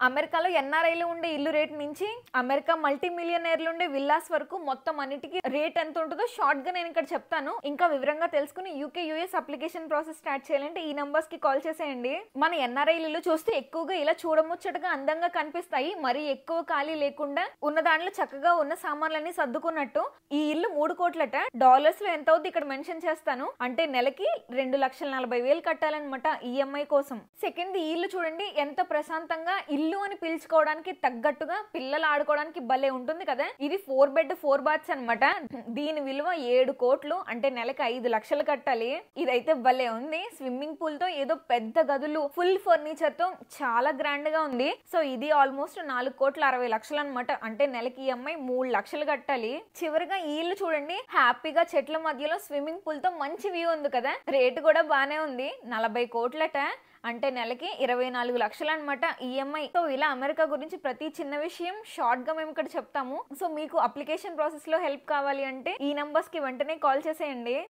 అమెరికాలో ఎన్ఆర్ఐలు ఉండే ఇల్లు రేట్ నుంచి అమెరికా మల్టీ మిలియనర్లు ఉండే విల్లాస్ వరకు మొత్తం అన్నిటికీ రేట్ ఎంత ఉంటుందో షార్ట్ గా నేను ఇక్కడ చెప్తాను. ఇంకా వివరంగా తెలుసుకుని UK US application process start చేయాలంటే ఈ నంబర్స్ కి కాల్ చేసేయండి. మన ఎన్ఆర్ఐ ఇల్లు చూస్తే ఎక్కువగా ఇలా చూడముచ్చటగా అందంగా కనిపిస్తాయి. మరి ఎక్కువ ఖాళీ లేకుండా ఉన్న దాంట్లో చక్కగా ఉన్న సామాన్లన్నీ సర్దుకున్నట్టు. ఈ ఇల్లు 3 కోట్లట. డాలర్స్ లో ఎంత అవుతుంది ఇక్కడ మెన్షన్ చేస్తాను. అంటే నెలకి 2,40,000 కట్టాలన్నమాట ఈఎంఐ కోసం. సెకండ్, ఈ ఇల్లు చూడండి ఎంత ప్రశాంతంగా ఇల్లు అని పిలుచుకోవడానికి తగ్గట్టుగా పిల్లలు ఆడుకోవడానికి భలే ఉంటుంది కదా. ఇది 4 బెడ్ 4 బాత్స్ అనమాట. దీని విలువ 7 కోట్లు, అంటే నెలకి 5 లక్షలు కట్టాలి. ఇదైతే భలే ఉంది. స్విమ్మింగ్ పూల్ తో ఏదో పెద్ద గదులు ఫుల్ ఫర్నిచర్ తో చాలా గ్రాండ్ గా ఉంది. సో ఇది ఆల్మోస్ట్ 4,60,00,000 అనమాట. అంటే నెలకి ఈఎంఐ 3 లక్షలు కట్టాలి. చివరిగా ఈ ఇల్లు చూడండి హ్యాపీగా చెట్ల మధ్యలో స్విమ్మింగ్ పూల్ తో మంచి వ్యూ ఉంది కదా. రేటు కూడా బానే ఉంది. 40 కోట్లట. అంటే నెలకి 24 లక్షలు అనమాట ఈఎంఐ. సో ఇలా అమెరికా గురించి ప్రతి చిన్న విషయం షార్ట్ గా మేము ఇక్కడ చెప్తాము. సో మీకు అప్లికేషన్ ప్రాసెస్ లో హెల్ప్ కావాలి అంటే ఈ నంబర్స్ కి వెంటనే కాల్ చేసేయండి.